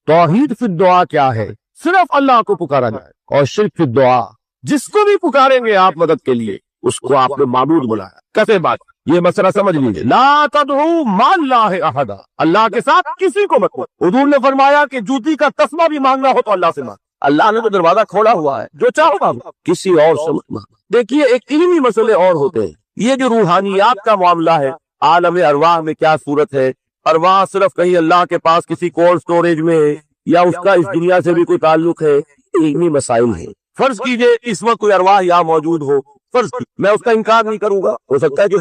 توحید فی الدعا کیا ہے؟ صرف اللہ کو پکارا جائے. اور شرک فی الدعا، جس کو بھی پکاریں گے آپ مدد کے لیے اس کو آپ نے معبود بلایا. کیسے بات؟ یہ مسئلہ سمجھ لیجیے. لا تدعو مع اللہ احدا، اللہ کے ساتھ کسی کو مت. حضور نے فرمایا کہ جوتی کا تسمہ بھی مانگنا ہو تو اللہ سے مانگ. اللہ نے تو دروازہ کھولا ہوا ہے، جو چاہو مانگو، کسی اور سے مت مانگو. دیکھیے ایک علمی مسئلے اور ہوتے ہیں. یہ جو روحانیات کا معاملہ ہے، عالم ارواح میں کیا صورت ہے، ارواح صرف کہیں اللہ کے پاس کسی کولڈ سٹوریج میں ہے یا اس کا اس دنیا سے بھی کوئی تعلق ہے، علمی مسائل ہیں. فرض کیجئے اس وقت کوئی ارواح یہاں موجود ہو، فرض میں اس کا انکار نہیں کروں گا، ہو سکتا ہے کہ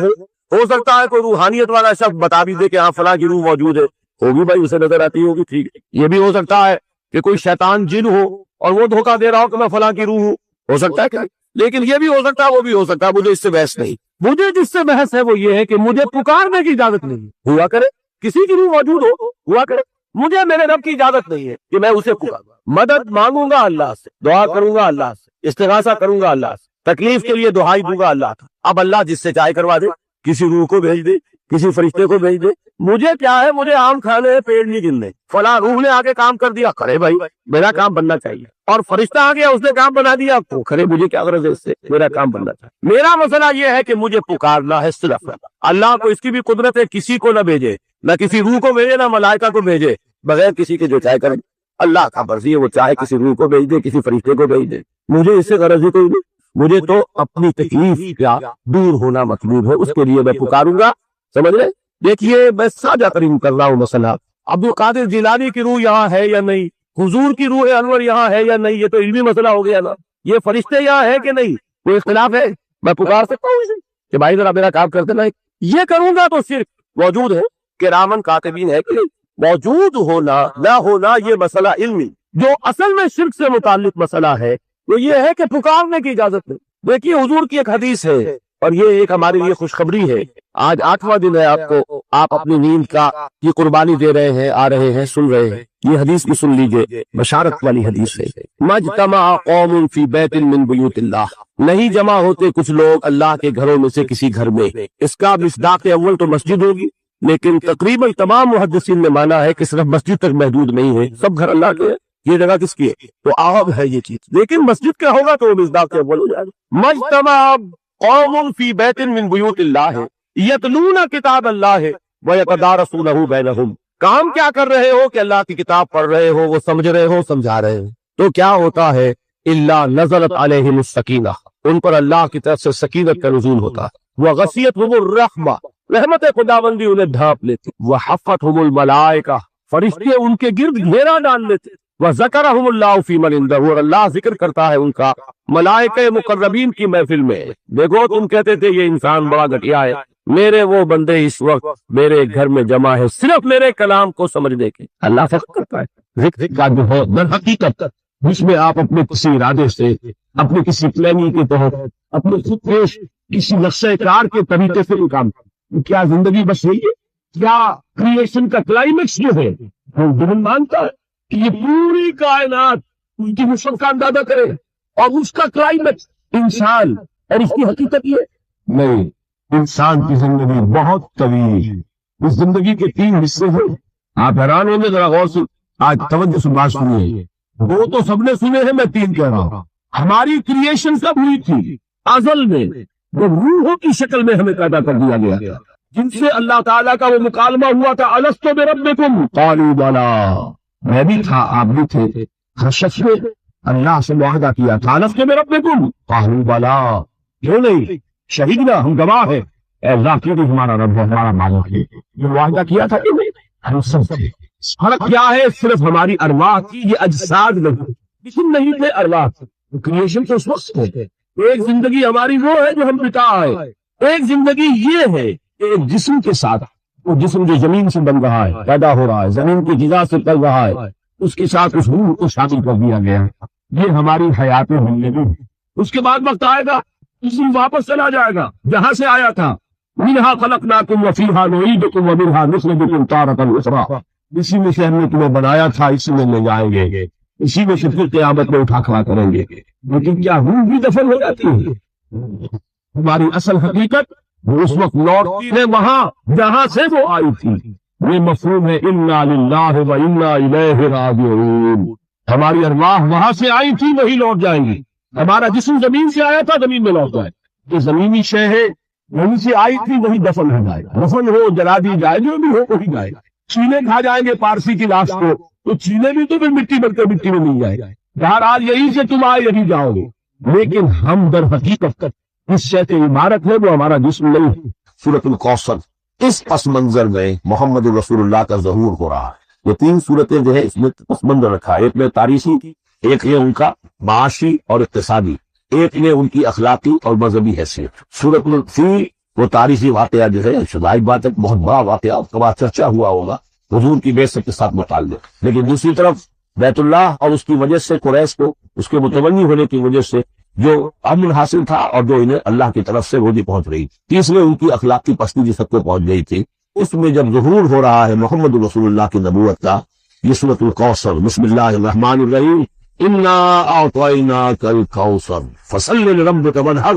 ہو سکتا ہے کوئی روحانیت والا شخص بتا بھی دے کہ ہاں فلاں کی روح موجود ہے، ہوگی بھائی، اسے نظر آتی ہوگی، ٹھیک ہے. یہ بھی ہو سکتا ہے کہ کوئی شیطان جن ہو اور وہ دھوکہ دے رہا ہو کہ میں فلاں کی روح ہوں، ہو سکتا ہے کہ نہیں. لیکن یہ بھی ہو سکتا ہے، وہ بھی ہو سکتا ہے. مجھے اس سے بحث نہیں. مجھے جس سے بحث ہے وہ یہ ہے کہ مجھے پکارنے کی اجازت نہیں ہوا کرے. کسی کی روح موجود ہوا کرے، مجھے میرے رب کی اجازت نہیں ہے کہ میں اسے پکاروں. مدد مانگوں گا اللہ سے، دعا کروں گا اللہ سے، استغاثہ کروں گا اللہ سے، تکلیف کے لیے دعائی دوں گا اللہ کا. اب اللہ جس سے چاہے کروا دے، کسی روح کو بھیج دے، کسی فرشتے کو بھیج دے، مجھے کیا ہے؟ مجھے آم کھانے ہیں، پیڑ نہیں گننے. فلاں روح نے آگے کام کر دیا، کرے بھائی، میرا کام بننا چاہیے. اور فرشتہ آ گیا، اس نے کام بنا دیا، تو کرے، مجھے کیا غرض ہے اس سے؟ میرا کام بننا چاہیے. میرا مسئلہ یہ ہے کہ مجھے پکارنا ہے صرف. اللہ کو اس کی بھی قدرت ہے، کسی کو نہ بھیجے، نہ کسی روح کو بھیجے، نہ ملائکہ کو بھیجے، بغیر کسی کے جو چاہے کرے. اللہ کا مرضی ہے، وہ چاہے کسی روح کو بھیج دے، کسی فرشتے کو بھیج دے، مجھے اس سے غرض ہی کوئی نہیں. مجھے تو اپنی تکلیف کا دور ہونا مطلوب ہے، اس کے لیے میں پکاروں گا. سمجھ رہے؟ دیکھیے میں سادہ ترین کر رہا ہوں مسئلہ. عبد القادر جیلانی کی روح یہاں ہے یا نہیں، حضور کی روح انور یہاں ہے یا نہیں، یہ تو علمی مسئلہ ہو گیا نا. یہ فرشتے یہاں ہے کہ نہیں، کوئی اختلاف ہے؟ میں پکار سکتا ہوں اسے کہ بھائی ذرا میرا کام کرتے نا. یہ کروں گا تو صرف موجود ہے کہ رامن کاتبین ہے کہ نہیں. موجود ہونا نہ ہونا یہ مسئلہ علمی. جو اصل میں شرک سے متعلق مسئلہ ہے وہ یہ ہے کہ پکارنے کی اجازت نہیں. دیکھیے حضور کی ایک حدیث ہے اور یہ ایک ہمارے لیے خوشخبری ہے. آج 8واں دن ہے آپ اپنی نیند کا یہ قربانی دے رہے ہیں، آ رہے ہیں، سن رہے ہیں. یہ حدیث بھی سن لیجئے، بشارت والی حدیث ہے. مجتمع قوم فی بیت من بیوت اللہ، نہیں جمع ہوتے کچھ لوگ اللہ کے گھروں میں سے کسی گھر میں. اس کا مصداق اول تو مسجد ہوگی، لیکن تقریباً تمام محدثین نے مانا ہے کہ صرف مسجد تک محدود نہیں ہے، سب گھر اللہ کے. یہ جگہ کس کی ہے؟ تو عام ہے یہ چیز، لیکن مسجد کا ہوگا تو وہ مصداق اول ہو جائے گا. مجتمع قوم فی بیت من بیوت اللہ یتلون کتاب اللہ ویتدارسونہ بینہم. کام کیا کر رہے ہو کہ اللہ کی کتاب پڑھ رہے ہو، وہ سمجھ رہے ہو، سمجھا رہے ہو. تو کیا ہوتا ہے؟ الا نزلت علیہم السکینہ، ان پر اللہ کی طرف سے سکینت کا نزول ہوتا ہے. وغشیتہم الرحمہ، رحمت خداوندی انہیں ڈھانپ لیتی. وحفتہم الملائکہ، فرشتے ان کے گرد گھیرا ڈال لیتے. وذکرہم اللہ فی من عندہ، اور اللہ ذکر کرتا ہے ان کا ملائکہ مقربین کی محفل میں. دیکھو تم کہتے تھے یہ انسان بڑا گھٹیا ہے، میرے وہ بندے اس وقت میرے گھر میں جمع ہے صرف میرے کلام کو سمجھنے کے. اللہ فخر کرتا ہے. ذکر کا جو ہے در حقیقت جس میں آپ اپنے کسی ارادے سے، اپنے کسی پلاننگ کے تحت، اپنے خود پیش کسی نقشہ کار کے طریقے سے یہ کام کریں. کیا زندگی بس یہی ہے؟ کیا کریشن کا کلائمیکس جو ہے وہ مانتا ہے کہ یہ پوری کائنات ان کی وسعت کا اندازہ کرے اور اس کا کلائمیکس انسان اور اس کی حقیقت یہ نہیں؟ انسان کی زندگی بہت طویل، اس زندگی کے 3 حصے ہیں. آپ حیران ہوں گے، ذرا غور سے آج توجہ سے بات سنیے. 2 تو سب نے سنے ہیں، میں 3 کہہ رہا ہوں. ہماری کریشن کب ہوئی تھی؟ ازل میں، جب روحوں کی شکل میں ہمیں پیدا کر دیا گیا، جن سے اللہ تعالیٰ کا وہ مکالمہ ہوا تھا، الستو بربکم قالوا بلی، میں بھی تھا، آپ بھی تھے. ہر شخص نے اللہ سے معاہدہ کیا تھا، الستو بربکم قالوا بلی، کیوں نہیں؟ شہیدنا، ہم گواہ ہیں، اے اللہ کیوں نہیں ہمارا رب ہے، ہمارا مالک ہے. جو معاہدہ کیا تھا کہ نہیں، ہم سب تھے. فرق کیا ہے؟ صرف ہماری ارواح کی یہ اجساد نہیں، جسم نہیں تھے، ارواح. کریشن تو اس وقت ہے. ایک زندگی ہماری وہ ہے جو ہم بتا ہے، ایک زندگی یہ ہے ایک جسم کے ساتھ. وہ جسم جو زمین سے بن رہا ہے، پیدا ہو رہا ہے، زمین کی غذا سے چل رہا ہے، اس کے ساتھ اس روح کو شامل کر دیا گیا. یہ ہماری حیات زندگی. اس کے بعد وقت آئے گا، جسم واپس چلا جائے گا جہاں سے آیا تھا. منہا خلقناکم وفیہا نعیدکم ومنہا نخرجکم تارۃ اخری، اسی میں سے ہم نے تمہیں بنایا تھا، اسی میں لے جائیں گے، اسی میں سے پھر قیامت میں اٹھا کھڑا کریں گے. لیکن کیا روح بھی دفن ہو جاتی ہے؟ ہماری اصل حقیقت وہ اس وقت لوٹتی ہے وہاں جہاں سے وہ آئی تھی. یہ مفہوم ہے انا للہ و انا الیہ راجعون. ہماری ارواح وہاں سے آئی تھی وہی لوٹ جائیں گی. ہمارا جسم زمین سے آیا تھا زمین میں لوٹ جائے. یہ زمینی شے ہے، وہیں سے آئی تھی وہی دفن ہو جائے گا. دفن ہو جلا دی جائے، جو بھی ہو وہی جائے گا. چینے کھا جائیں گے پارسی کی لاش کو تو چینے بھی تو پھر مٹی بن کر مٹی میں مل جائے گا. بہرحال یہی سے تم آئے یہی جاؤ گے. لیکن ہم در حقیقت اس شے سے عبارت ہے وہ ہمارا جسم نہیں ہے. سورۃ الکوثر اس پس منظر میں محمد رسول اللہ کا ظہور ہو رہا ہے. یہ تین صورتیں جو ہے اس میں پس منظر رکھا ہے. ایک میں تاریخی تھی، ایک یہ ان کا معاشی اور اقتصادی، ایک نے ان کی اخلاقی اور مذہبی حیثیت. سورۃ الفیل وہ تاریخی واقعہ جو ہے ظاہر بات ہے بہت بڑا واقعہ، اس کا بعد چرچا ہوا ہوگا حضور کی بعثت کے ساتھ متعلق. لیکن دوسری طرف بیت اللہ اور اس کی وجہ سے قریش کو اس کے متولی ہونے کی وجہ سے جو امن حاصل تھا اور جو انہیں اللہ کی طرف سے روزی پہنچ رہی. تیسرے ان کی اخلاقی پستی جس حد کو پہنچ گئی تھی. اس میں جب ظہور ہو رہا ہے محمد رسول اللہ کی نبوت کا، یہ سورۃ الکوثر بسم اللہ الرحمن الرحیم انا اعطیناک الکوثر فصل لربک وانحر.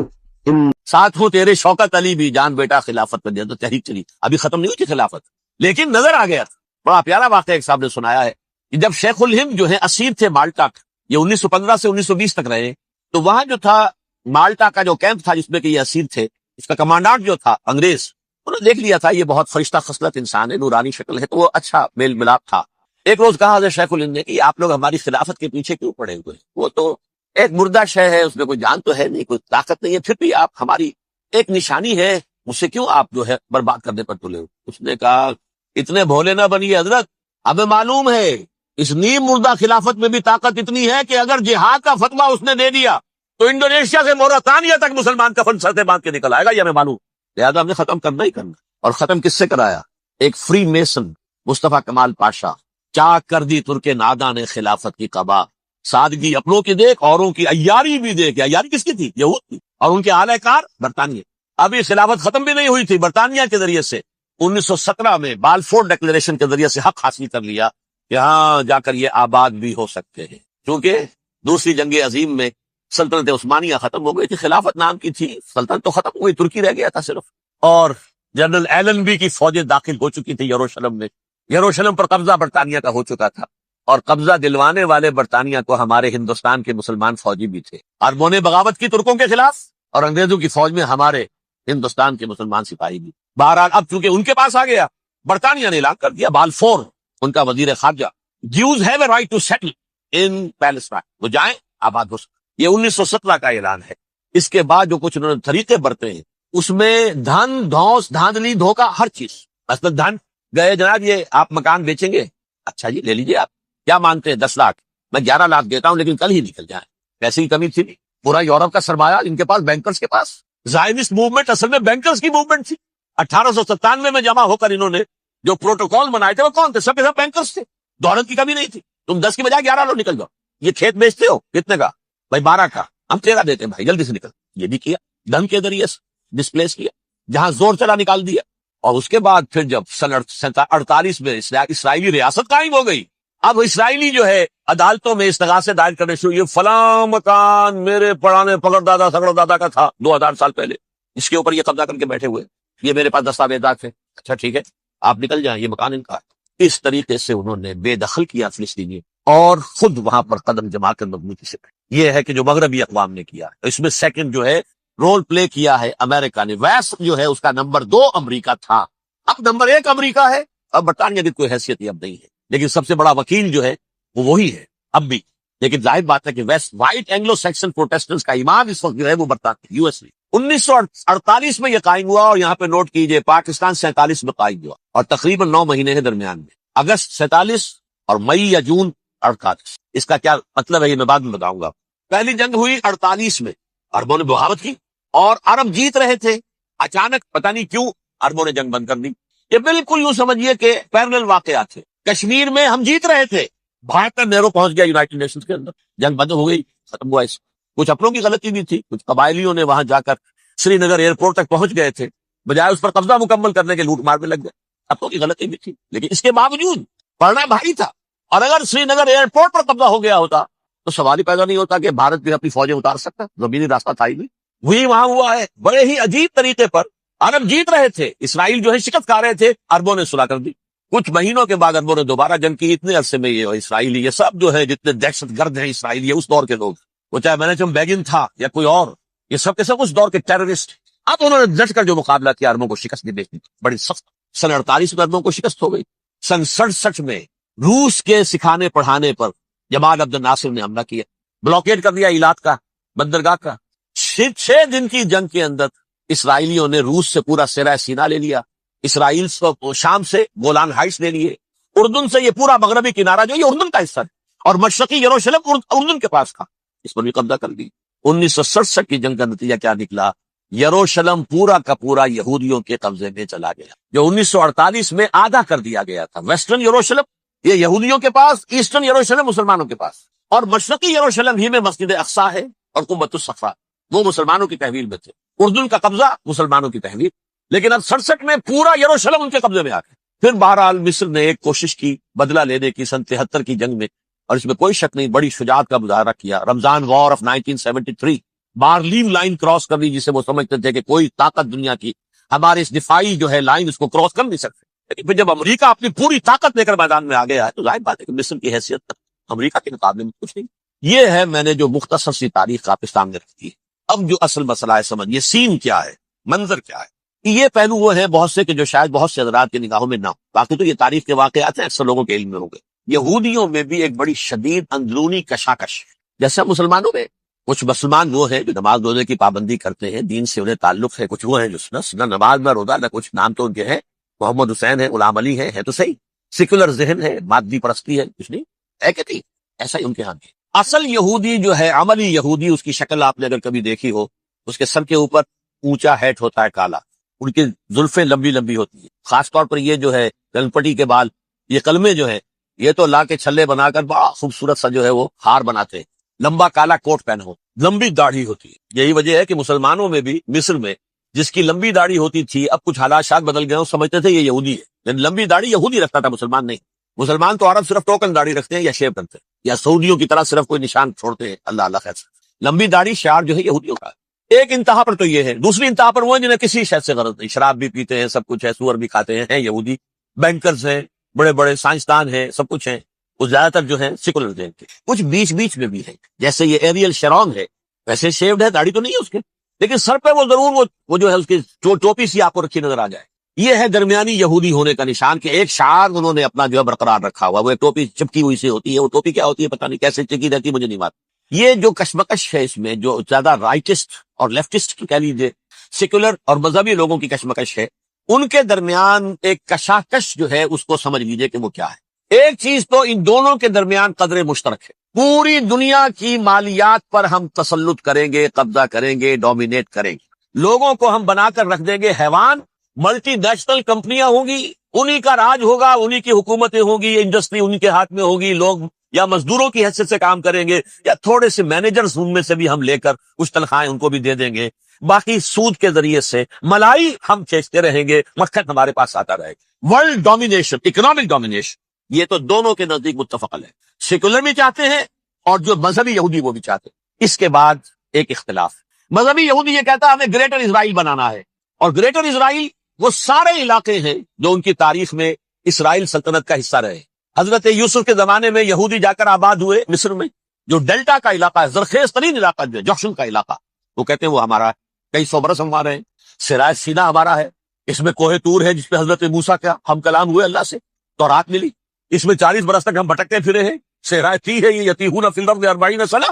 ساتھ ہوں تیرے شوکت علی بھی جان بیٹا خلافت پر دیا تو تحریک چلی. ابھی ختم نہیں ہوئی تھی خلافت لیکن نظر آ گیا تھا. بڑا پیارا واقعہ ایک صاحب نے سنایا ہے کہ جب شیخ الہند جو ہے اسیر تھے مالٹا، یہ 1915 سے 1920 تک رہے، تو وہاں جو تھا مالٹا کا جو کیمپ تھا جس میں کہ یہ اسیر تھے، اس کا کمانڈانٹ جو تھا انگریز، انہوں نے دیکھ لیا تھا یہ بہت فرشتہ خصلت انسان ہے، نورانی شکل ہے، تو وہ اچھا میل ملاپ تھا. ایک روز کہا حضرت شیخ الہند نے کہ آپ لوگ ہماری خلافت کے پیچھے کیوں پڑے ہوئے ہیں؟ وہ تو ایک مردہ شے ہے، اس میں کوئی جان تو ہے نہیں، کوئی طاقت نہیں ہے، پھر بھی آپ ہماری ایک نشانی ہے، مجھ سے کیوں آپ جو ہے برباد کرنے پر تلے ہو؟ اس نے کہا اتنے بھولے نہ بنیے حضرت، ہمیں معلوم ہے اس نیم مردہ خلافت میں بھی طاقت اتنی ہے کہ اگر جہاد کا فتویٰ اس نے دے دیا تو انڈونیشیا سے موریتانیہ تک مسلمان کفن سر سے باندھ کے نکل آئے گا، یہ ہمیں معلوم. لہٰذا ہم نے ختم کرنا ہی کرنا. اور ختم کس سے کرایا؟ ایک فری میسن مصطفیٰ کمال پاشا. چاک کر دی ترک ناداں نے خلافت کی قبا، سادگی اپنوں کی دیکھ اوروں کی عیاری بھی دیکھ. عیاری کس کی تھی؟ یہود تھی، اور ان کے اعلی کار برطانیہ. ابھی خلافت ختم بھی نہیں ہوئی تھی، برطانیہ کے ذریعے سے 1917 میں بالفور ڈیکلریشن کے ذریعے سے حق حاصل کر لیا کہ ہاں جا کر یہ آباد بھی ہو سکتے ہیں. کیونکہ دوسری جنگ عظیم میں سلطنت عثمانیہ ختم ہو گئی تھی، خلافت نام کی تھی، سلطنت تو ختم ہو گئی، ترکی رہ گیا تھا صرف. اور جنرل ایلن بی کی فوجیں داخل ہو چکی تھی یروشلم میں. یروشلم پر قبضہ برطانیہ کا ہو چکا تھا، اور قبضہ دلوانے والے برطانیہ کو ہمارے ہندوستان کے مسلمان فوجی بھی تھے. اربوں نے بغاوت کی ترکوں کے خلاف، اور انگریزوں کی فوج میں ہمارے ہندوستان کے مسلمان سپاہی بھی. بہرحال اب چونکہ ان کے پاس آ گیا، برطانیہ نے اعلان کر دیا، بالفور ان کا وزیر خارجہ، Jews have a right to settle in Palestine، وہ جائیں آباد ہو سکتے. یہ 1917 کا اعلان ہے. اس کے بعد جو کچھ انہوں نے طریقے برتے ہیں اس میں دھن دھوس دھاندلی دھوکہ ہر چیز. مثلا دھن گئے جناب یہ آپ مکان بیچیں گے، اچھا جی لے لیجیے، آپ کیا مانتے ہیں 10 لاکھ، میں 11 لاکھ دیتا ہوں لیکن کل ہی نکل جائیں. پیسے کی کمی تھی نہیں، پورا یورپ کا سرمایہ ان کے پاس، بینکرز کے پاس. زائنسٹ موومنٹ اصل میں بینکرز کی موومنٹ تھی. 1897 میں جمع ہو کر انہوں نے جو پروٹوکول بنائے تھے وہ کون تھے؟ سب کے سب بینکرز تھے. دولت کی کمی نہیں تھی. تم 10 کی بجائے 11 لو نکل جاؤ. یہ کھیت بیچتے ہو کتنے کا؟ بھائی 12 کا، ہم 13 دیتے ہیں بھائی، جلدی سے نکل. یہ بھی کیا، دھن کے ذریعے سے ڈسپلیس کیا، جہاں زور چلا نکال دیا. اور اس کے بعد پھر جب سن 48 میں اسرائیلی ریاست قائم ہو گئی، اب اسرائیلی جو ہے عدالتوں میں استغاثے دائر کرنے شروع. یہ فلاں مکان میرے پرانے پگڑ دادا سگڑ دادا کا تھا 2000 سال پہلے، اس کے اوپر یہ قبضہ کر کے بیٹھے ہوئے، یہ میرے پاس دستاویزات ہیں، اچھا ٹھیک ہے آپ نکل جائیں، یہ مکان ان کا ہے. اس طریقے سے انہوں نے بے دخل کیا فلسطینی اور خود وہاں پر قدم جما کر مضبوطی سے. یہ ہے کہ جو مغربی اقوام نے کیا. اس میں سیکنڈ جو ہے رول پلے کیا ہے امریکہ نے. ویسٹ جو ہے اس کا نمبر 2 امریکہ تھا، اب نمبر 1 امریکہ ہے. اب برطانیہ کی کوئی حیثیت اب نہیں ہے، لیکن سب سے بڑا وکیل جو ہے وہ وہی ہے اب بھی. لیکن ظاہر بات ہے کہ west white Anglo Saxon Protestants کا امام اس وقت جو ہے وہ برطانیہ US میں 1948 میں یہ قائم ہوا. اور یہاں پہ نوٹ کیجئے پاکستان 47 میں قائم ہوا، اور تقریباً 9 مہینے کے درمیان میں اگست 47 اور مئی یا جون 48. اس کا کیا مطلب ہے یہ میں بعد میں بتاؤں گا. پہلی جنگ ہوئی 48 میں، عربوں نے بغاوت کی اور عرب جیت رہے تھے. اچانک پتہ نہیں کیوں عربوں نے جنگ بند کر دی. یہ بالکل یوں سمجھیے کہ پیرلل واقعات تھے. کشمیر میں ہم جیت رہے تھے، بھاگ کر نہرو پہنچ گیا یونائٹڈ نیشنز کے اندر، جنگ بند ہو گئی، ختم ہوا. اس کچھ اپنوں کی غلطی بھی تھی، کچھ قبائلیوں نے وہاں جا کر سری نگر ایئرپورٹ تک پہنچ گئے تھے، بجائے اس پر قبضہ مکمل کرنے کے لوٹ مار میں لگ گئے. اپنوں کی غلطی بھی تھی، لیکن اس کے باوجود پڑھنا بھاری تھا. اور اگر سری نگر ایئرپورٹ پر قبضہ ہو گیا ہوتا تو سوال ہی پیدا نہیں ہوتا کہ بھارت بھی اپنی فوجیں اتار سکتا، زمینی راستہ تھا ہی نہیں. وہی وہاں ہوا ہے. بڑے ہی عجیب طریقے پر عرب جیت رہے تھے، اسرائیل جو ہے شکست کھا رہے تھے، عربوں نے صلح کر دی. کچھ مہینوں کے بعد اربوں نے دوبارہ جنگ کی. اتنے عرصے میں یہ اسرائیلی یہ سب جو ہے جتنے دہشت گرد ہیں اسرائیلی اس دور کے لوگ, وہ چاہے مینیچم بیگن تھا یا کوئی اور, یہ سب کے سب اس دور کے ٹیررسٹ. اب انہوں نے ڈٹ کر جو مقابلہ کیا, عربوں کو شکست دی دیکھی بڑی سخت. سن 48 میں عربوں کو شکست ہو گئی. سن 67 میں روس کے سکھانے پڑھانے پر جمال عبد الناصر نے حملہ کیا, بلاکیڈ کر دیا ایلات کا بندرگاہ کا. 6 دن کی جنگ کے اندر اسرائیلیوں نے روس سے پورا سرہ سینا لے لیا, اسرائیل شام سے گولان ہائٹس لے لیے, اردن سے یہ پورا مغربی کنارہ جو یہ اردن کا حصہ ہے, اور مشرقی یروشلم اردن کے پاس تھا, اس پر بھی قبضہ کر دی. 1967 کی جنگ کا نتیجہ کیا نکلا؟ یروشلم پورا کا پورا یہودیوں کے قبضے میں چلا گیا, جو 1948 میں آدھا کر دیا گیا تھا. ویسٹرن یروشلم یہ یہودیوں کے پاس, ایسٹرن یروشلم مسلمانوں کے پاس, اور مشرقی یروشلم ہی میں مسجد اقصیٰ ہے اور قبۃ الصفا, وہ مسلمانوں کی تحویل میں تھے. اردن کا قبضہ مسلمانوں کی تحویل, لیکن اب 67 میں پورا یروشلم ان کے قبضے میں آ گیا. پھر بہرحال مصر نے ایک کوشش کی بدلہ لینے کی سن 73 کی جنگ میں, اور اس میں کوئی شک نہیں بڑی شجاعت کا مظاہرہ کیا. رمضان وار آف 1973 بارلین لائن کراس کر دی, جسے وہ سمجھتے تھے کہ کوئی طاقت دنیا کی ہمارے اس دفاعی جو ہے لائن اس کو کراس کر نہیں سکتے. لیکن پھر جب امریکہ اپنی پوری طاقت لے کر میدان میں آ گیا ہے تو ظاہر بات ہے کہ مصر کی حیثیت امریکہ کے مقابلے میں کچھ نہیں. یہ ہے میں نے جو مختصر سی تاریخ آپ کے سامنے رکھی ہے. اب جو اصل مسئلہ ہے سمجھ, یہ سین کیا ہے, منظر کیا ہے. یہ پہلو وہ ہیں بہت سے کہ جو شاید بہت سے حضرات کی نگاہوں میں نہ ہو, باقی تو یہ تاریخ کے واقعات ہیں اکثر لوگوں کے علم میں ہوں گے. یہودیوں میں بھی ایک بڑی شدید اندرونی کشاکش ہے. جیسے مسلمانوں میں کچھ مسلمان وہ ہیں جو نماز روزے کی پابندی کرتے ہیں, دین سے انہیں تعلق ہے. کچھ وہ ہیں جو نہ نماز نہ روزہ نہ کچھ, نام تو ان کے ہیں, محمد حسین ہے, غلام علی ہے تو صحیح, سیکولر ذہن ہے, مادی پرستی ہے, کچھ نہیں ہے کہ نہیں, ایسا ہی ان کے ہاں بھی. اصل یہودی جو ہے, عملی یہودی, اس کی شکل آپ نے اگر کبھی دیکھی ہو, اس کے سر کے اوپر اونچا ہیٹ ہوتا ہے کالا, ان کی زلفیں لمبی لمبی ہوتی ہیں, خاص طور پر یہ جو ہے گلپٹی کے بال, یہ قلمے جو ہیں یہ تو لا کے چھلے بنا کر بڑا خوبصورت سا جو ہے وہ ہار بناتے ہیں. لمبا کالا کوٹ پہنا ہو, لمبی داڑھی ہوتی ہے. یہی وجہ ہے کہ مسلمانوں میں بھی مصر میں جس کی لمبی داڑھی ہوتی تھی, اب کچھ حالات شاید بدل گئے, سمجھتے تھے یہ یہودی ہے, لیکن لمبی داڑھی یہودی رکھتا تھا, مسلمان نہیں. مسلمان تو عرب صرف ٹوکن داڑھی رکھتے ہیں یا شیو کرتے ہیں, یا سعودیوں کی طرح صرف کوئی نشان چھوڑتے ہیں, اللہ اللہ خیر. لمبی داڑھی شعار جو ہے یہودیوں کا. ایک انتہا پر تو یہ ہے, دوسری انتہا پر وہ ہیں جنہیں کسی شے سے غرض نہیں, شراب بھی پیتے ہیں, سب کچھ ہے, سور بھی کھاتے ہیں یہودی. بینکرز ہیں, بڑے بڑے سائنسدان ہیں, سب کچھ ہیں. وہ زیادہ تر جو ہیں سیکولر ذہن کے. کچھ بیچ بیچ میں بھی ہیں, جیسے یہ ایریل شیرون ہے, ویسے شیوڈ ہے, داڑھی تو نہیں ہے اس کے, لیکن سر پہ وہ ضرور وہ جو ہے اس کی ٹوپی سی آپ کو رکھی نظر آ جائے. یہ ہے درمیانی یہودی ہونے کا نشان, کہ ایک شعار انہوں نے اپنا جو ہے برقرار رکھا ہوا. وہ ایک ٹوپی چپکی ہوئی سے ہوتی ہے, وہ ٹوپی کیا ہوتی ہے پتہ نہیں, کیسے چکی رہتی ہے مجھے نہیں معلوم. یہ جو کشمکش ہے اس میں, جو زیادہ رائٹسٹ اور لیفٹسٹ کی کہہ لیجیے, سیکولر اور مذہبی لوگوں کی کشمکش ہے, ان کے درمیان ایک کشاکش جو ہے اس کو سمجھ لیجیے کہ وہ کیا ہے. ایک چیز تو ان دونوں کے درمیان قدر مشترک ہے, پوری دنیا کی مالیات پر ہم تسلط کریں گے, قبضہ کریں گے, ڈومینیٹ کریں گے. لوگوں کو ہم بنا کر رکھ دیں گے حیوان, ملٹی نیشنل کمپنیاں ہوں گی, انہی کا راج ہوگا, انہی کی حکومتیں ہوں گی, انڈسٹری انہی کے ہاتھ میں ہوگی. لوگ یا مزدوروں کی حیثیت سے کام کریں گے, یا تھوڑے سے مینیجرز ان میں سے بھی ہم لے کر کچھ تنخواہیں ان کو بھی دے دیں گے. باقی سود کے ذریعے سے ملائی ہم کھینچتے رہیں گے, مکھن ہمارے پاس آتا رہے گا. ورلڈ ڈومینیشن, اکنامک ڈومینیشن, یہ تو دونوں کے نزدیک متفق ہے. سیکولر بھی چاہتے ہیں اور جو مذہبی یہودی وہ بھی چاہتے ہیں. اس کے بعد ایک اختلاف, مذہبی یہودی یہ کہتا ہے ہمیں گریٹر اسرائیل بنانا ہے, اور گریٹر اسرائیل وہ سارے علاقے ہیں جو ان کی تاریخ میں اسرائیل سلطنت کا حصہ رہے. حضرت یوسف کے زمانے میں یہودی جا کر آباد ہوئے مصر میں, جو ڈیلٹا کا علاقہ ہے, زرخیز ترین علاقہ جو ہے, جوشن کا علاقہ, وہ کہتے ہیں وہ ہمارا ہے. کئی 100 برس ہمارے ہیں. سرائے سینا ہمارا ہے, اس میں کوہ طور ہے جس پہ حضرت موسیٰ کا ہم کلام ہوئے اللہ سے, تورات ملی, اس میں 40 برس تک ہم بھٹکتے پھرے ہیں. صحرائے تی ہے یہ یتیہون فی الارض 40 سنہ.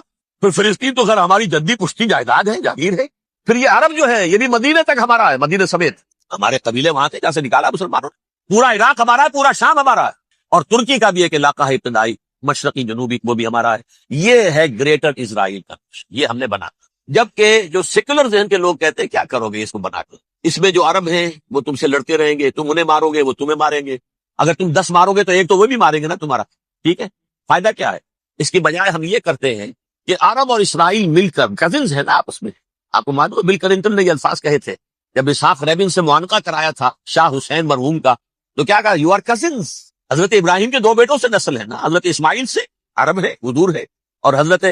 پھر فلسطین تو خیر ہماری جدی پشتی جائیداد ہے, جاگیر ہے. پھر یہ عرب جو ہے یہ بھی مدینے تک ہمارا ہے, مدینے سمیت ہمارے قبیلے وہاں تھے جہاں سے نکالا مسلمانوں نے. پورا عراق ہمارا ہے, پورا شام ہمارا ہے, اور ترکی کا بھی ایک علاقہ ہے ابتدائی مشرقی جنوبی, وہ بھی ہمارا ہے. یہ ہے گریٹر اسرائیل کا, یہ ہم نے بنا. جبکہ جو سیکولر ذہن کے لوگ کہتے ہیں کیا کرو گے اس کو بنا کر, اس میں جو عرب ہیں وہ تم سے لڑتے رہیں گے, تم انہیں مارو گے وہ تمہیں ماریں گے, اگر تم 10 مارو گے تو ایک تو وہ بھی ماریں گے نا تمہارا. ٹھیک ہے, فائدہ کیا ہے؟ اس کی بجائے ہم یہ کرتے ہیں کہ عرب اور اسرائیل مل کر, کزنز ہیں نا آپس میں, آپ کو معلوم ہے بل کلنٹن نے یہ الفاظ کہے تھے جب اسحاق ریبن سے معانقہ کرایا تھا شاہ حسین مرحوم کا, تو کیا کہا, یو آر کزنز. حضرت ابراہیم کے 2 بیٹوں سے نسل ہے نا, حضرت اسماعیل سے عرب ہے وہ دور ہے, اور حضرت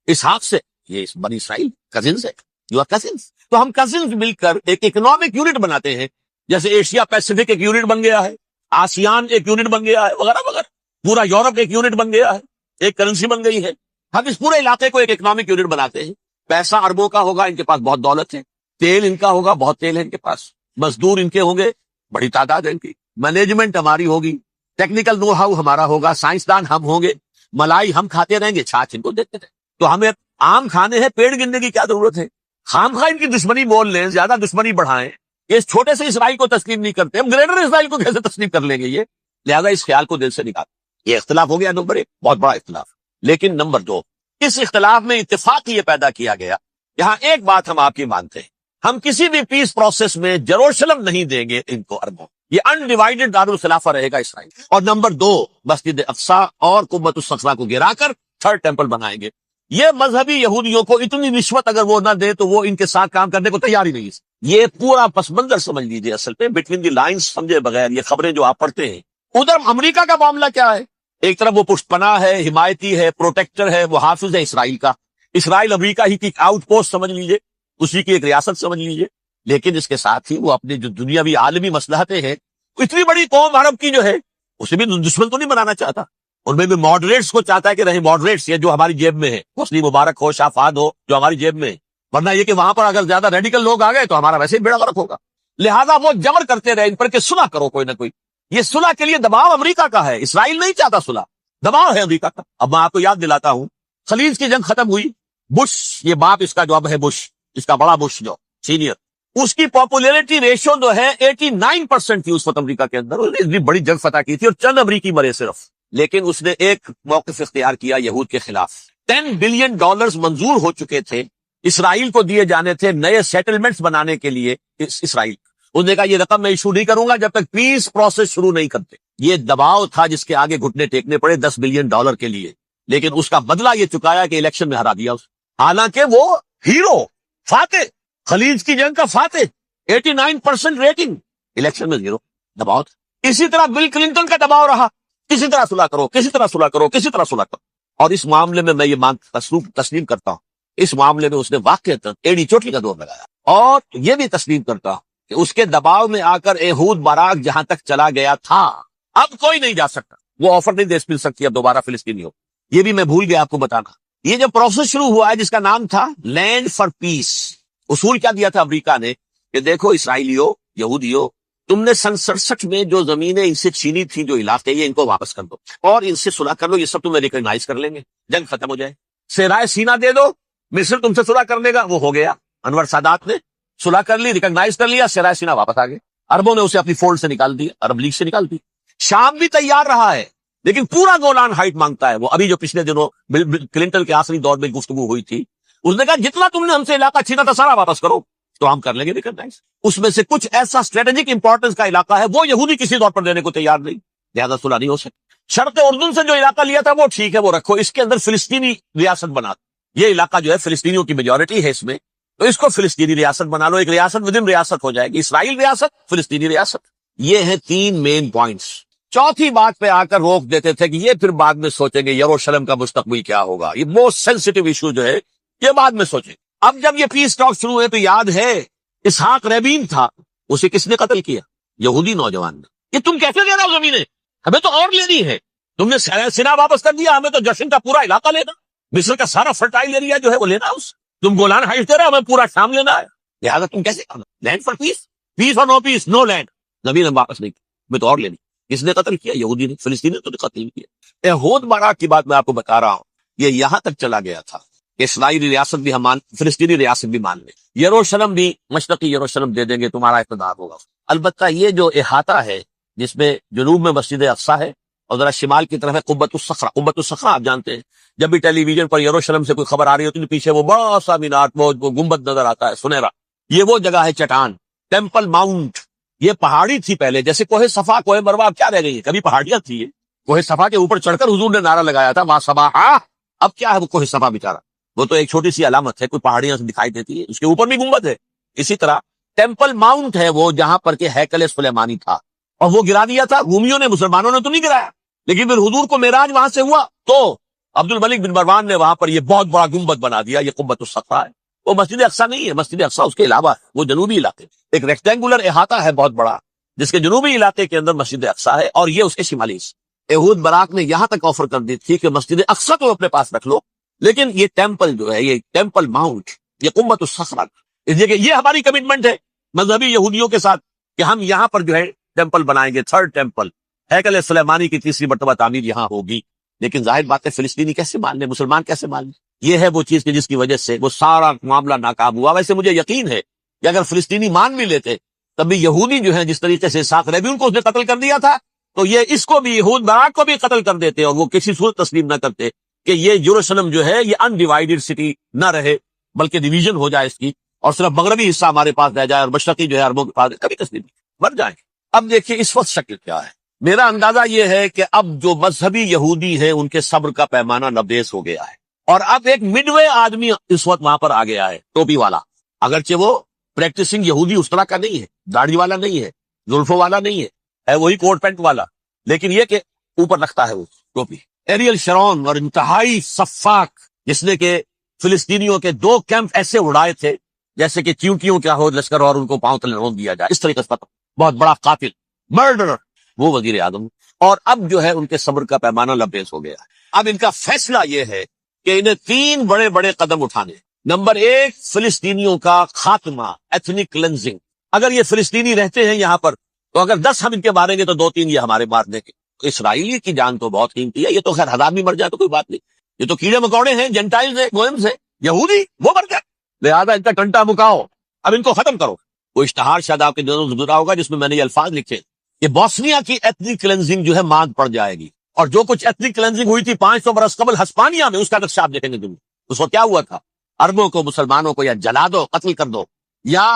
اسحاق سے یہ بنی اسرائیل کزنز ہے, یو آر کزنز. تو ہم کزنز مل کر ایک اکنامک یونٹ بناتے ہیں, جیسے ایشیا پیسیفک ایک یونٹ بن گیا ہے, آسیان ایک یونٹ بن گیا ہے وغیرہ وغیرہ. پورا یورپ ایک یونٹ بن گیا ہے, ایک کرنسی بن گئی ہے. ہم اس پورے علاقے کو ایک اکنامک یونٹ بناتے ہیں. پیسہ اربوں کا ہوگا, ان کے پاس بہت دولت ہے. تیل ان کا ہوگا, بہت تیل ہے ان کے پاس. مزدور ان کے ہوں گے, بڑی تعداد ہے ان کی. مینجمنٹ ہماری ہوگی, ٹیکنیکل نو ہاؤ ہمارا ہوگا, سائنسدان ہم ہوں گے. ملائی ہم کھاتے رہیں گے, چھاچھ ان کو دیتے رہیں. تو ہمیں آم کھانے ہیں, پیڑ گننے کی کیا ضرورت ہے؟ خام خواہ ان کی دشمنی مول لیں, زیادہ دشمنی بڑھائیں. یہ اس چھوٹے سے اسرائیل کو تسلیم نہیں کرتے, ہم گریٹر اسرائیل کو کیسے تسلیم کر لیں گے؟ یہ لہذا اس خیال کو دل سے نکال. یہ اختلاف ہو گیا نمبر ایک, بہت بڑا اختلاف. لیکن نمبر دو, اس اختلاف میں اتفاق یہ پیدا کیا گیا. یہاں ایک بات ہم آپ کی مانتے ہیں, ہم کسی بھی پیس پروسیس میں یروشلم نہیں دیں گے ان کو اربوں. یہ انڈیوائیڈڈ دارالخلافہ رہے گا اسرائیل. اور نمبر دو, مسجد اقصی اور قبۃ الصخرہ کو گرا کر تھرڈ ٹیمپل بنائیں گے. یہ مذہبی یہودیوں کو اتنی رشوت اگر وہ نہ دے تو وہ ان کے ساتھ کام کرنے کو تیار ہی نہیں. یہ پورا پس منظر سمجھ لیجیے. اصل میں بٹوین دی لائنز سمجھے بغیر یہ خبریں جو آپ پڑھتے ہیں. ادھر امریکہ کا معاملہ کیا ہے؟ ایک طرف وہ پشت پناہ ہے, حمایتی ہے, پروٹیکٹر ہے, وہ حافظ ہے اسرائیل کا. اسرائیل امریکہ ہی کی آؤٹ پوسٹ سمجھ لیجیے, اسی کی ایک ریاست سمجھ لیجیے. لیکن اس کے ساتھ ہی وہ اپنے جو دنیاوی عالمی مصلحتیں ہیں, اتنی بڑی قوم عرب کی جو ہے اسے بھی دشمن تو نہیں بنانا چاہتا. ان میں بھی ماڈریٹس کو چاہتا ہے کہ رہے ماڈریٹس, یہ جو ہماری جیب میں ہے, حسنی مبارک ہو, شافاد ہو, جو ہماری جیب میں ہے. ورنہ یہ کہ وہاں پر اگر زیادہ ریڈیکل لوگ آ گئے تو ہمارا ویسے ہی بیڑا غرق ہوگا. لہذا وہ جبر کرتے رہے ان پر کہ صلح کرو کوئی نہ کوئی. یہ صلح کے لیے دباؤ امریکہ کا ہے, اسرائیل نہیں چاہتا صلح, دباؤ ہے امریکہ کا. اب میں آپ کو یاد دلاتا ہوں, خلیج کی جنگ ختم ہوئی, بش, یہ باپ اس کا جو اب ہے بش, اس کا بڑا بش جو سینئر, اس کی پاپولیرٹی ریشو جو ہے 89% تھی اس وقت امریکہ کے اندر. اتنی بڑی جنگ فتح کی تھی اور چند امریکی مرے صرف. لیکن اس نے ایک موقف اختیار کیا یہود کے خلاف. $10 بلین منظور ہو چکے تھے اسرائیل کو دیے جانے تھے نئے سیٹلمنٹس بنانے کے لیے. اسرائیل اس نے کہا یہ رقم میں ایشو نہیں کروں گا جب تک پیس پروسیس شروع نہیں کرتے. یہ دباؤ تھا جس کے آگے گھٹنے ٹیکنے پڑے $10 بلین کے لیے. لیکن اس کا بدلہ یہ چکایا کہ الیکشن میں ہرا دیا اس. حالانکہ وہ ہیرو, فاتح, خلیج کی جنگ کا فاتح, 89% ریٹنگ, الیکشن میں زیرو. دباؤ تھا. اسی طرح بل کلنٹن کا دباؤ رہا, کسی طرح صلح کرو, کسی طرح صلح کرو, کسی طرح صلح کرو. اور اس معاملے میں یہ تسلیم کرتا ہوں, اس معاملے میں اس نے واقعتاً ایڑی چوٹی کا دور لگایا. اور یہ بھی تسلیم کرتا ہوں کہ اس کے دباؤ میں آ کر ایہود باراک جہاں تک چلا گیا تھا, اب کوئی نہیں جا سکتا. وہ آفر نہیں دے مل سکتی اب دوبارہ فلسطینی ہو. یہ بھی میں بھول گیا آپ کو بتانا. یہ جو پروسیس شروع ہوا ہے جس کا نام تھا لینڈ فار پیس, اصول کیا دیا تھا امریکہ نے کہ دیکھو اسرائیلیوں, یہودیوں, تم نے سن 67 میں جو زمینیں ان سے چھینی تھی, جو علاقے, یہ ان کو واپس کر دو اور ان سے صلح کر لو. یہ سب تمہیں ریکگنائز کر لیں گے, جنگ ختم ہو جائے. صحرائے سینا دے دو, مصر تم سے صلح کر لے گا. وہ ہو گیا, انور سادات نے صلح کر لی, ریکگنائز کر لیا, صحرائے سینا واپس آ گئے. عربوں نے اسے اپنی فولڈ سے نکال دیا, عرب لیگ سے نکال دی. شام بھی تیار رہا ہے لیکن پورا گولان ہائٹ مانگتا ہے. وہ ابھی جو پچھلے دنوں کلنٹن کے آخری دور میں گفتگو ہوئی تھی, اس نے کہا جتنا تم نے ہم سے علاقہ چھینا تھا سارا واپس کرو تو ہم کر لیں گے ریکگنائز. اس میں سے کچھ ایسا اسٹریٹجک امپورٹنس کا علاقہ ہے وہ یہودی کسی طور پر دینے کو تیار نہیں, لہذا صلح نہیں ہو سکتی. شرق اردن سے جو علاقہ لیا تھا وہ ٹھیک ہے, وہ رکھو, اس کے اندر فلسطینی ریاست بنا دو. یہ علاقہ جو ہے فلسطینیوں کی میجورٹی ہے اس میں, تو اس کو فلسطینی ریاست بنا لو. ایک ریاست ودن ریاست ہو جائے گی, اسرائیل ریاست, فلسطینی ریاست. یہ ہیں 3 مین پوائنٹس. چوتھی بات پہ آ کر روک دیتے تھے کہ یہ پھر بعد میں سوچیں گے یروشلم کا مستقبل کیا ہوگا, یہ موسٹ سینسٹیو ایشو جو ہے یہ بعد میں سوچیں. اب جب یہ پیس ٹاک شروع ہوئے تو یاد ہے اسحاق ریبین تھا, اسے کس نے قتل کیا؟ یہودی نوجوان نے. یہ تم کیسے دے رہا ہو زمینیں, ہمیں تو اور لینی ہے. تم نے سینا واپس کر دیا, ہمیں تو جشن کا پورا علاقہ لینا, مصر کا سارا فرٹائل ایریا جو ہے وہ لینا. اس تم گولان ہائٹس دے رہے, ہمیں پورا شام لینا ہے. لہٰذا تم کیسے کرنا؟ لینڈ فار پیس, پیس اور نو پیس, نو لینڈ. زمین ہم واپس نہیں کی, ہمیں تو اور لینی. کس نے قتل کیا؟ یہودی نے, فلسطینی تو نے قتل کیا. ایہود باراک کی بات میں آپ کو بتا رہا ہوں, یہ یہاں تک چلا گیا تھا کہ اسرائیلی ریاست بھی ہم فلسطینی ریاست بھی مان لیں, یروشلم بھی, مشرقی یروشلم دے دیں گے, تمہارا اقتدار ہوگا. البتہ یہ جو احاطہ ہے جس میں جنوب میں مسجد اقصی ہے اور ذرا شمال کی طرف ہے قبۃ الصخرہ. قبۃ الصخرہ آپ جانتے ہیں, جب بھی ٹیلی ویژن پر یروشلم سے کوئی خبر آ رہی ہوتی ہے پیچھے وہ بڑا سا مینار, وہ گنبد نظر آتا ہے سنہرا. یہ وہ جگہ ہے چٹان, ٹیمپل ماؤنٹ. یہ پہاڑی تھی پہلے, جیسے کوہ صفا, کوہ مروہ کیا رہ گئی ہے, کبھی پہاڑیاں تھی. یہ کوہ صفا کے اوپر چڑھ کر حضور نے نعرہ لگایا تھا وہاں صبا. اب کیا ہے وہ کوہ صفا بیچارہ, وہ تو ایک چھوٹی سی علامت ہے, کوئی پہاڑیاں سے دکھائی دیتی ہے, اس کے اوپر بھی گنبد ہے. اسی طرح ٹیمپل ماؤنٹ ہے وہ جہاں پر کہ ہیکل سلیمانی تھا, اور وہ گرا دیا تھا رومیوں نے, مسلمانوں نے تو نہیں گرایا. لیکن پھر حضور کو معراج وہاں سے ہوا تو عبد الملک بن مروان نے وہاں پر یہ بہت بڑا گنبد بنا دیا. یہ قبۃ الصخرہ ہے, وہ مسجد اقصی نہیں ہے. مسجد اقصی اس کے علاوہ وہ جنوبی علاقے, ایک ریکٹینگولر احاطہ ہے بہت بڑا, جس کے جنوبی علاقے کے اندر مسجد اقصیٰ ہے اور یہ اس کے شمالی حصے۔ یہود براق نے یہاں تک آفر کر دی تھی کہ مسجد اقصیٰ تو اپنے پاس رکھ لو، لیکن یہ ٹیمپل جو ہے، یہ ٹیمپل ماؤنٹ، یہ قمۃ الصخرہ، اس لیے کہ یہ ہماری کمٹمنٹ ہے مذہبی یہودیوں کے ساتھ کہ ہم یہاں پر جو ہے ٹیمپل بنائیں گے، تھرڈ ٹیمپل، ہیکل سلیمانی کی تیسری مرتبہ تعمیر یہاں ہوگی۔ لیکن ظاہر بات ہے فلسطینی کیسے مان لیں، مسلمان کیسے مان لیں؟ یہ ہے وہ چیز کہ جس کی وجہ سے وہ سارا معاملہ ناکام ہوا۔ ویسے مجھے یقین ہے کہ اگر فلسطینی مان بھی لیتے تب بھی یہودی جو ہیں جس طریقے سے اسحاق ربیون کو اس نے قتل کر دیا تھا، تو یہ اس کو بھی، یہود براق کو بھی قتل کر دیتے، اور وہ کسی صورت تسلیم نہ کرتے کہ یہ یروشلم جو ہے یہ انڈیوائیڈڈ سٹی نہ رہے، بلکہ ڈویژن ہو جائے اس کی، اور صرف مغربی حصہ ہمارے پاس رہ جائے اور مشرقی جو ہے عربوں کے پاس، کبھی تسلیم مر جائیں۔ اب دیکھیے اس وقت شکل کیا ہے۔ میرا اندازہ یہ ہے کہ اب جو مذہبی یہودی ہیں ان کے صبر کا پیمانہ لبریز ہو گیا ہے، اور اب ایک مڈ وے آدمی اس وقت وہاں پر آ گیا ہے، ٹوپی والا، اگرچہ وہ پریکٹسنگ یہودی اس طرح کا نہیں ہے، داڑھی والا نہیں ہے، زلفوں والا نہیں ہے وہی کوٹ پینٹ والا، لیکن یہ کہ اوپر رکھتا ہے وہ ٹوپی۔ ایریل شرون اور انتہائی سفاک، جس نے کہ فلسطینیوں کے 2 کیمپ ایسے اڑائے تھے جیسے کہ چیونٹیوں کیا ہو لشکر اور ان کو پاؤں تلے رون دیا جائے، اس طریقے سے بہت بڑا قاتل، مرڈرر، وہ وزیر اعظم، اور اب جو ہے ان کے صبر کا پیمانہ لبریز ہو گیا ہے۔ اب ان کا فیصلہ یہ ہے کہ انہیں 3 بڑے بڑے قدم اٹھانے۔ نمبر 1، فلسطینیوں کا خاتمہ، ایتھنک کلینزنگ۔ اگر یہ فلسطینی رہتے ہیں یہاں پر تو اگر 10 ہم ان کے ماریں گے تو 2-3 یہ ہمارے مار دیں گے۔ اسرائیلی کی جان تو بہت قیمتی ہے، یہ تو خیر 1000 بھی مر جائے تو کوئی بات نہیں، یہ تو کیڑے مکوڑے ہیں، جنٹائلز ہیں، گوئمز ہیں، یہودی وہ مر جائے، لہذا ان کا ٹنٹا مکاؤ، اب ان کو ختم کرو۔ وہ اشتہار شاید آپ کے دنوں سے گزرا ہوگا جس میں نے یہ الفاظ لکھے کہ بوسنیا کی ایتھنک کلینزنگ جو ہے ماند پڑ جائے گی، اور جو کچھ ایتھنک کلینزنگ ہوئی تھی 500 برس قبل ہسپانیہ میں، اس کا نقشہ آپ دیکھیں گے دنیا۔ اس وقت کیا ہوا تھا؟ عربوں کو، مسلمانوں کو یا جلا دو، قتل کر دو، یا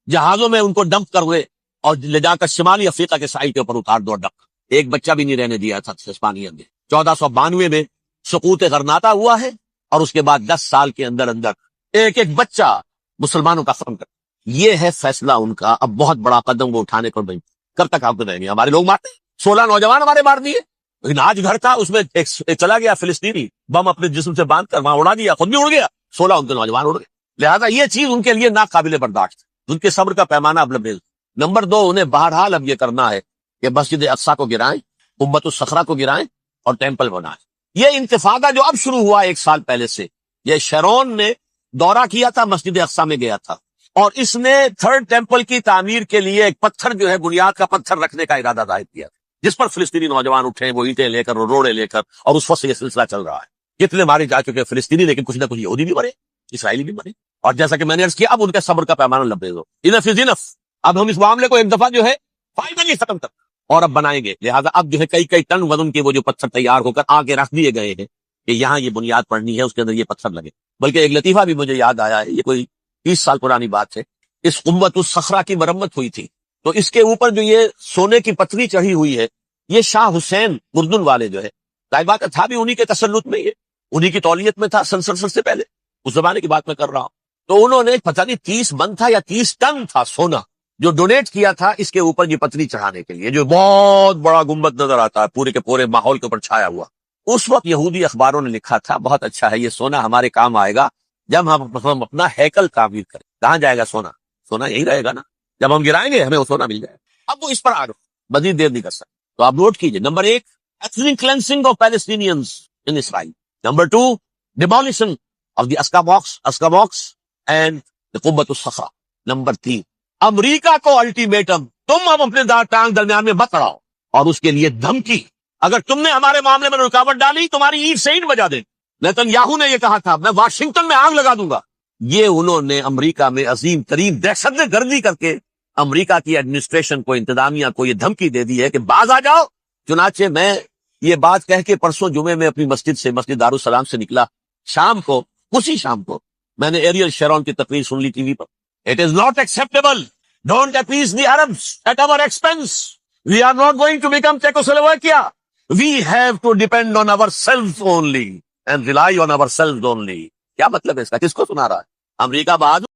جہازوں میں ان کو ڈمپ کر ہوئے اور لے جا کر شمالی افریقہ کے ساحل کے اوپر اتار دو ڈک۔ ایک بچہ بھی نہیں رہنے دیا تھا ہسپانیہ میں۔ 1492 میں سقوط غرناطہ ہوا ہے، اور اس کے بعد 10 سال کے اندر اندر ایک ایک بچہ مسلمانوں کا ختم کر۔ یہ ہے فیصلہ ان کا۔ اب بہت بڑا قدم وہ اٹھانے پر بھائی کب تک آپ رہیں گے؟ ہمارے لوگ مارتے ہیں، 16 نوجوان ہمارے مار دیے، لیکن آج گھر تھا اس میں ایک چلا گیا فلسطینی، بم اپنے جسم سے باندھ کر وہاں اڑا دیا، خود بھی اڑ گیا، 16 ان کے نوجوان اڑ گئے۔ لہذا یہ چیز ان کے لیے ناقابل برداشت، ان کے صبر کا پیمانہ اب لبریز۔ نمبر 2، انہیں بہرحال اب یہ کرنا ہے کہ مسجد اقصیٰ کو گرائیں، قمۃ الصخرہ کو گرائیں اور ٹیمپل بنائیں۔ یہ انتفاضہ جو اب شروع ہوا 1 سال پہلے سے، یہ شیرون نے دورہ کیا تھا، مسجد اقصیٰ میں گیا تھا، اور اس نے 3rd ٹیمپل کی تعمیر کے لیے ایک پتھر جو ہے بنیاد کا پتھر رکھنے کا ارادہ ظاہر کیا تھا، جس پر فلسطینی نوجوان اٹھے، وہ اینٹیں لے کر اور روڑے لے کر، اور اس وقت سے یہ سلسلہ چل رہا ہے۔ کتنے مارے جا چکے فلسطینی، لیکن کچھ نہ کچھ یہودی بھی مرے، اسرائیلی بھی مرے، اور جیسا کہ میں نے عرض کیا اب ان کے صبر کا پیمانہ لبریز ہو۔ انف از انف، اب ہم اس معاملے کو ایک دفعہ جو ہے فائنلی ختم کر اور اب بنائیں گے۔ لہٰذا اب جو ہے کئی ٹن وزن کے وہ جو پتھر تیار ہو کر آگے رکھ دیے گئے ہیں کہ یہاں یہ بنیاد پڑنی ہے، اس کے اندر یہ پتھر لگے۔ بلکہ ایک لطیفہ بھی مجھے یاد آیا ہے، یہ کوئی 30 سال پرانی بات ہے، اس قمۃ الصخرہ کی مرمت ہوئی تھی، تو اس کے اوپر جو یہ سونے کی پتری چڑھی ہوئی ہے، یہ شاہ حسین اردن والے جو ہے، ظاہر بات تھا بھی انہی کے تسلط میں، یہ انہی کی تولیت میں تھا، سن 67 سے پہلے، اس زمانے کی بات میں کر رہا ہوں۔ تو انہوں نے پتہ نہیں 30 من تھا یا 30 ٹن تھا سونا جو ڈونیٹ کیا تھا اس کے اوپر یہ پتری چڑھانے کے لیے، جو بہت بڑا گنبد نظر آتا ہے پورے کے پورے ماحول کے اوپر چھایا ہوا۔ اس وقت یہودی اخباروں نے لکھا تھا بہت اچھا ہے، یہ سونا ہمارے کام آئے گا جب ہم اپنا ہیکل تعمیر کریں۔ کہاں جائے گا سونا؟ سونا یہی رہے گا نا، جب ہم گرائیں گے ہمیں وہ سونا مل جائے گا۔ اب وہ اس پر آ گئے، مزید دیر نہیں کر سکتے، تو آپ نوٹ کیجئے۔ Number 1، ethnic cleansing of Palestinians in Israel. Number 2, demolition of the Aska box and the قمۃ الصخرہ. Number 3، امریکہ کو الٹیمیٹم، تم اب اپنے ٹانگ درمیان میں مت اڑاؤ، اور اس کے لیے دھمکی، اگر تم نے ہمارے معاملے میں رکاوٹ ڈالی تمہاری اینٹ سے اینٹ بجا دیں۔ نیتن یاہو نے یہ کہا تھا میں واشنگٹن میں آگ لگا دوں گا۔ یہ انہوں نے امریکہ میں عظیم ترین دہشت گردی کر کے امریکہ کی ایڈمنسٹریشن کو، انتظامیہ کو یہ دھمکی دے دی ہے کہ باز آ جاؤ۔ چنانچہ میں یہ بات کہہ کے پرسوں جمعے میں اپنی مسجد دارالسلام سے نکلا، شام کو، اسی شام کو میں نے ایریل شیرون کی تقریر سن لی T V per. It is not acceptable. Don't appease the Arabs at our expense. We are not going to become Czechoslovakia. We have to depend on ourselves only and rely on ourselves only. کیا مطلب ہے اس کا؟ کس کو سنا رہا ہے؟ امریکہ بعد